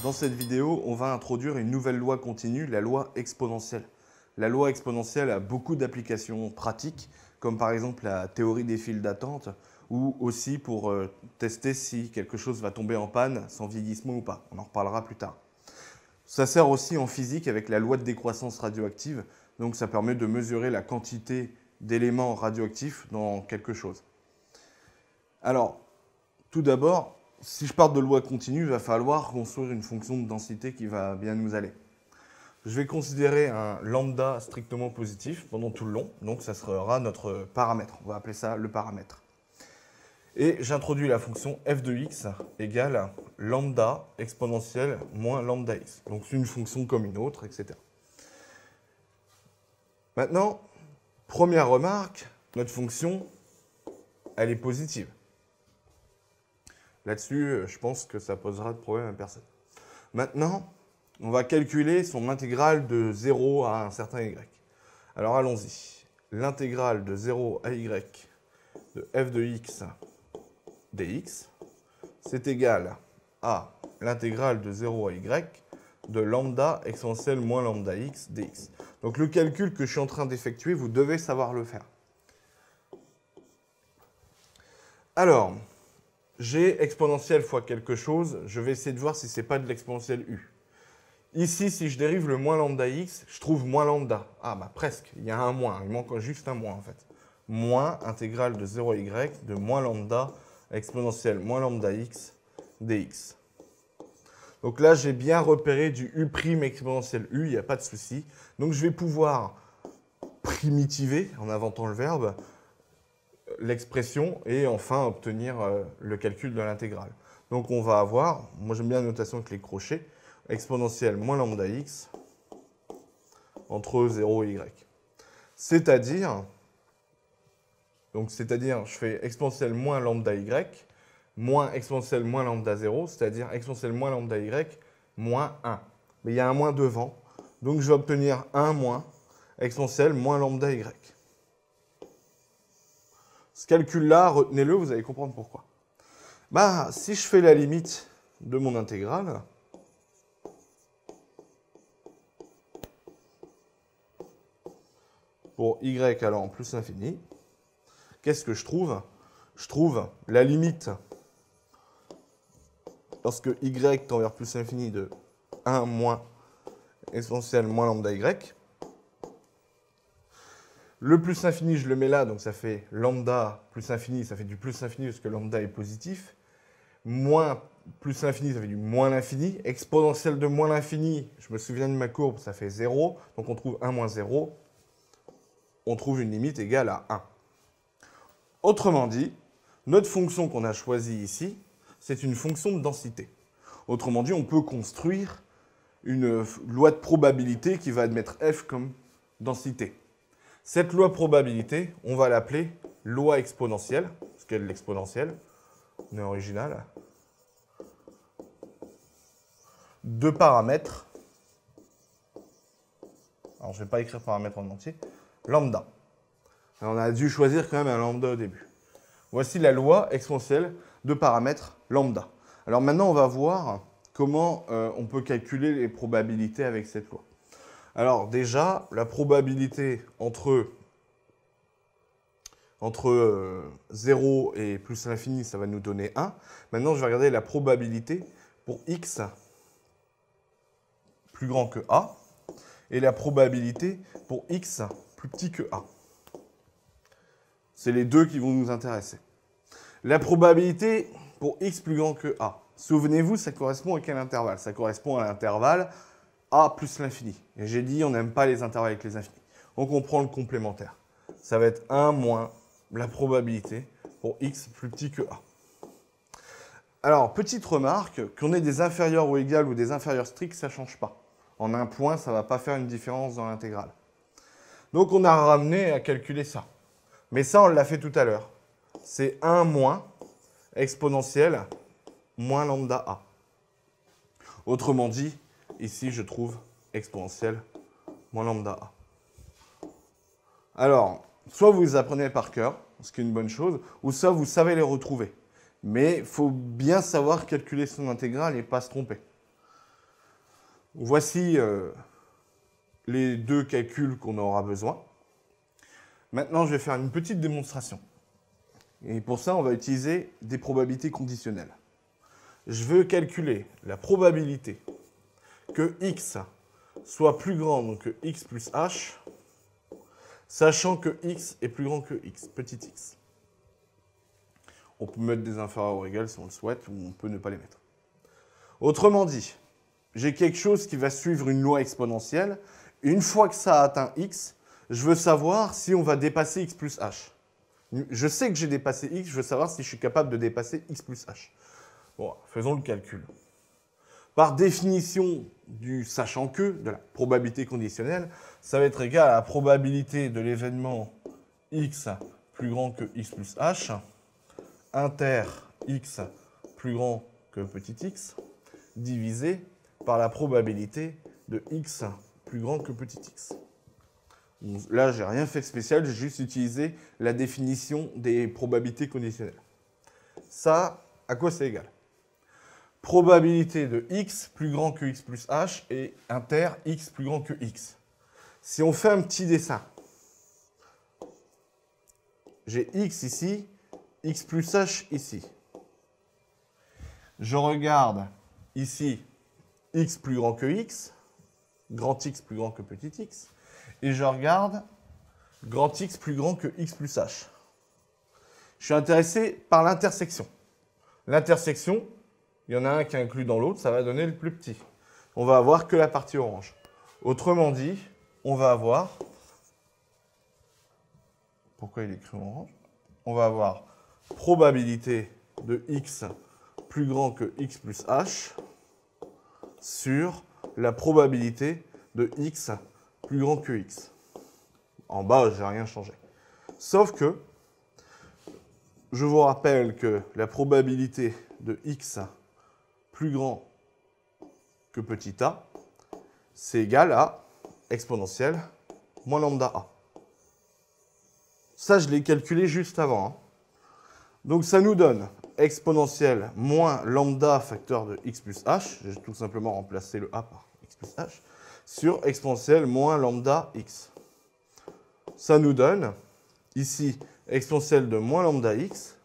Dans cette vidéo, on va introduire une nouvelle loi continue, la loi exponentielle. La loi exponentielle a beaucoup d'applications pratiques, comme par exemple la théorie des files d'attente, ou aussi pour tester si quelque chose va tomber en panne sans vieillissement ou pas. On en reparlera plus tard. Ça sert aussi en physique avec la loi de décroissance radioactive, donc ça permet de mesurer la quantité d'éléments radioactifs dans quelque chose. Alors, tout d'abord, si je pars de loi continue, il va falloir construire une fonction de densité qui va bien nous aller. Je vais considérer un lambda strictement positif pendant tout le long, donc ça sera notre paramètre. On va appeler ça le paramètre. Et j'introduis la fonction f de x égale lambda exponentielle moins lambda x. Donc c'est une fonction comme une autre, etc. Maintenant, première remarque, notre fonction, elle est positive. Là-dessus, je pense que ça posera de problème à personne. Maintenant, on va calculer son intégrale de 0 à un certain y. Alors allons-y. L'intégrale de 0 à y de f de x dx, c'est égal à l'intégrale de 0 à y de lambda exponentielle moins lambda x dx. Donc le calcul que je suis en train d'effectuer, vous devez savoir le faire. Alors, j'ai exponentielle fois quelque chose, je vais essayer de voir si ce n'est pas de l'exponentielle u. Ici, si je dérive le moins lambda x, je trouve moins lambda. Ah, bah presque, il y a un moins, il manque juste un moins en fait. Moins intégrale de 0 à y de moins lambda exponentielle moins lambda x dx. Donc là, j'ai bien repéré du u' exponentielle u, il n'y a pas de souci. Donc je vais pouvoir primitiver, en inventant le verbe, l'expression et enfin obtenir le calcul de l'intégrale. Donc on va avoir, moi j'aime bien la notation avec les crochets, exponentielle moins lambda x entre 0 et y. C'est-à-dire, je fais exponentielle moins lambda y moins exponentielle moins lambda 0, c'est-à-dire exponentielle moins lambda y moins 1. Mais il y a un moins devant, donc je vais obtenir 1 moins exponentielle moins lambda y. Ce calcul-là, retenez-le, vous allez comprendre pourquoi. Bah, si je fais la limite de mon intégrale, pour y allant plus l'infini, qu'est-ce que je trouve? Je trouve la limite lorsque y tend vers plus l'infini de 1 moins exponentielle moins lambda y. Le plus infini, je le mets là, donc ça fait lambda plus infini, ça fait du plus infini parce que lambda est positif. Moins plus l'infini, ça fait du moins l'infini. Exponentielle de moins l'infini, je me souviens de ma courbe, ça fait 0. Donc on trouve 1 moins 0. On trouve une limite égale à 1. Autrement dit, notre fonction qu'on a choisie ici, c'est une fonction de densité. Autrement dit, on peut construire une loi de probabilité qui va admettre f comme densité. Cette loi de probabilité, on va l'appeler loi exponentielle, parce qu'elle est l'exponentielle, on est original, de paramètres, alors je ne vais pas écrire paramètre en entier, lambda. Alors on a dû choisir quand même un lambda au début. Voici la loi exponentielle de paramètres lambda. Alors maintenant, on va voir comment on peut calculer les probabilités avec cette loi. Alors déjà, la probabilité entre 0 et plus l'infini, ça va nous donner 1. Maintenant, je vais regarder la probabilité pour x plus grand que a et la probabilité pour x plus petit que a. C'est les deux qui vont nous intéresser. La probabilité pour x plus grand que a. Souvenez-vous, ça correspond à quel intervalle? Ça correspond à l'intervalle a plus l'infini. Et j'ai dit, on n'aime pas les intervalles avec les infinis. Donc on prend le complémentaire. Ça va être 1 moins la probabilité pour x plus petit que a. Alors, petite remarque, qu'on ait des inférieurs ou égales ou des inférieurs stricts, ça ne change pas. En un point, ça ne va pas faire une différence dans l'intégrale. Donc on a ramené à calculer ça. Mais ça, on l'a fait tout à l'heure. C'est 1 moins exponentielle moins lambda a. Autrement dit, ici, je trouve exponentielle moins lambda a. Alors, soit vous les apprenez par cœur, ce qui est une bonne chose, ou ça, vous savez les retrouver. Mais il faut bien savoir calculer son intégrale et pas se tromper. Voici les deux calculs qu'on aura besoin. Maintenant, je vais faire une petite démonstration. Et pour ça, on va utiliser des probabilités conditionnelles. Je veux calculer la probabilité que x soit plus grand donc que x plus h, sachant que x est plus grand que x, petit x. On peut mettre des inférieurs ou égales si on le souhaite, ou on peut ne pas les mettre. Autrement dit, j'ai quelque chose qui va suivre une loi exponentielle. Une fois que ça a atteint x, je veux savoir si on va dépasser x plus h. Je sais que j'ai dépassé x, je veux savoir si je suis capable de dépasser x plus h. Bon, faisons le calcul. Par définition du sachant que, de la probabilité conditionnelle, ça va être égal à la probabilité de l'événement x plus grand que x plus h, inter x plus grand que petit x, divisé par la probabilité de x plus grand que petit x. Donc là, j'ai rien fait de spécial, j'ai juste utilisé la définition des probabilités conditionnelles. Ça, à quoi c'est égal? Probabilité de x plus grand que x plus h et inter x plus grand que x. Si on fait un petit dessin, j'ai x ici, x plus h ici. Je regarde ici x plus grand que x, grand x plus grand que petit x, et je regarde grand x plus grand que x plus h. Je suis intéressé par l'intersection. L'intersection, il y en a un qui est inclus dans l'autre, ça va donner le plus petit. On va avoir que la partie orange. Autrement dit, on va avoir... Pourquoi il est écrit en orange? On va avoir probabilité de x plus grand que x plus h sur la probabilité de x plus grand que x. En bas, je n'ai rien changé. Sauf que, je vous rappelle que la probabilité de x plus grand que petit a, c'est égal à exponentielle moins lambda a. Ça, je l'ai calculé juste avant. Hein. Donc, ça nous donne exponentielle moins lambda facteur de x plus h, j'ai tout simplement remplacé le a par x plus h, sur exponentielle moins lambda x. Ça nous donne, ici, exponentielle de moins lambda x,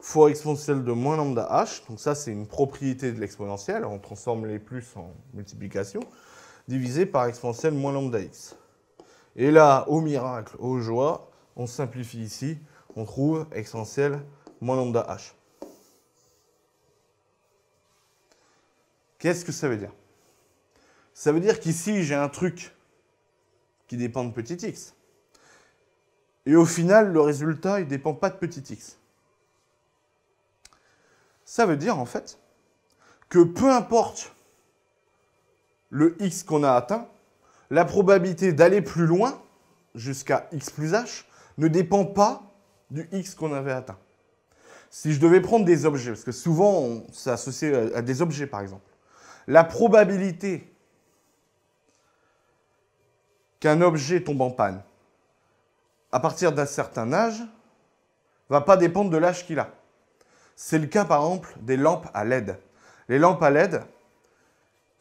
fois exponentielle de moins lambda h, donc ça c'est une propriété de l'exponentielle, on transforme les plus en multiplication, divisé par exponentielle moins lambda x. Et là, au miracle, aux joies, on simplifie ici, on trouve exponentielle moins lambda h. Qu'est-ce que ça veut dire? Ça veut dire qu'ici, j'ai un truc qui dépend de petit x. Et au final, le résultat, il ne dépend pas de petit x. Ça veut dire, en fait, que peu importe le x qu'on a atteint, la probabilité d'aller plus loin, jusqu'à x plus h, ne dépend pas du x qu'on avait atteint. Si je devais prendre des objets, parce que souvent, c'est associé à des objets, par exemple, la probabilité qu'un objet tombe en panne à partir d'un certain âge ne va pas dépendre de l'âge qu'il a. C'est le cas, par exemple, des lampes à LED. Les lampes à LED,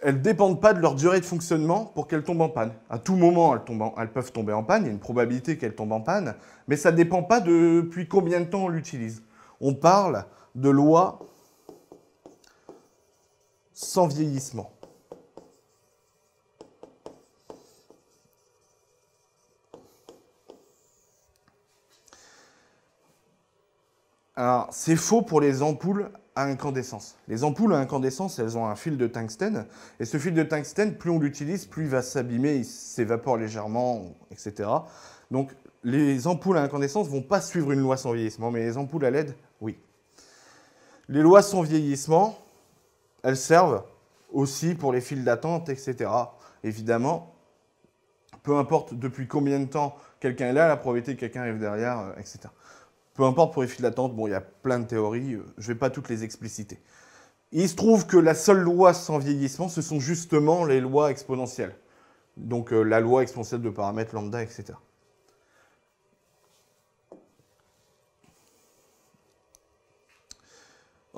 elles ne dépendent pas de leur durée de fonctionnement pour qu'elles tombent en panne. À tout moment, elles peuvent tomber en panne, il y a une probabilité qu'elles tombent en panne, mais ça ne dépend pas depuis combien de temps on l'utilise. On parle de loi sans vieillissement. Alors, c'est faux pour les ampoules à incandescence. Les ampoules à incandescence, elles ont un fil de tungstène, et ce fil de tungstène, plus on l'utilise, plus il va s'abîmer, il s'évapore légèrement, etc. Donc, les ampoules à incandescence ne vont pas suivre une loi sans vieillissement, mais les ampoules à LED, oui. Les lois sans vieillissement, elles servent aussi pour les files d'attente, etc. Évidemment, peu importe depuis combien de temps quelqu'un est là, la probabilité que quelqu'un arrive derrière, etc. Peu importe pour les files d'attente, bon, il y a plein de théories, je ne vais pas toutes les expliciter. Il se trouve que la seule loi sans vieillissement, ce sont justement les lois exponentielles. Donc la loi exponentielle de paramètres lambda, etc.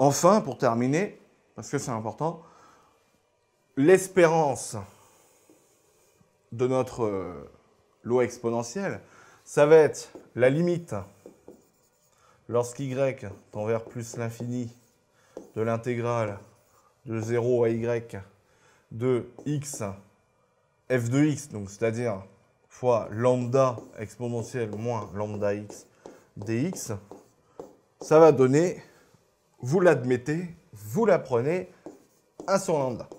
Enfin, pour terminer, parce que c'est important, l'espérance de notre loi exponentielle, ça va être la limite lorsqu'y tend vers plus l'infini de l'intégrale de 0 à y de x f de x, donc c'est-à-dire fois lambda exponentielle moins lambda x dx, ça va donner, vous l'admettez, vous l'apprenez, 1 sur lambda.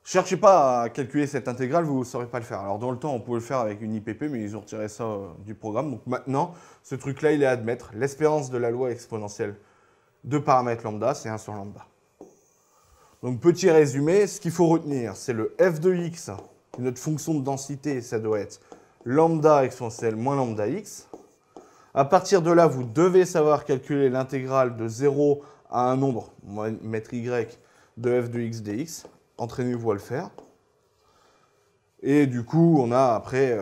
Cherchez pas à calculer cette intégrale, vous ne saurez pas le faire. Alors dans le temps, on pouvait le faire avec une IPP, mais ils ont retiré ça du programme. Donc maintenant, ce truc-là, il est à admettre. L'espérance de la loi exponentielle de paramètre lambda, c'est 1 sur lambda. Donc petit résumé, ce qu'il faut retenir, c'est le f de x, notre fonction de densité, ça doit être lambda exponentielle moins lambda x. À partir de là, vous devez savoir calculer l'intégrale de 0 à un nombre, on va mettre y, de f de x dx. Entraînez-vous à le faire. Et du coup, on a après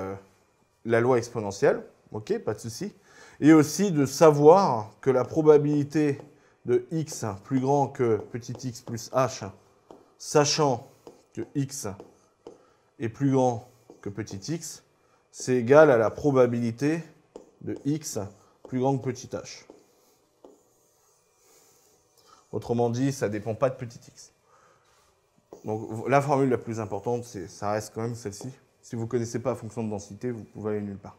la loi exponentielle. Ok, pas de souci. Et aussi de savoir que la probabilité de x plus grand que petit x plus h, sachant que x est plus grand que petit x, c'est égal à la probabilité de x plus grand que petit h. Autrement dit, ça ne dépend pas de petit x. Donc la formule la plus importante, ça reste quand même celle-ci. Si vous ne connaissez pas la fonction de densité, vous pouvez aller nulle part.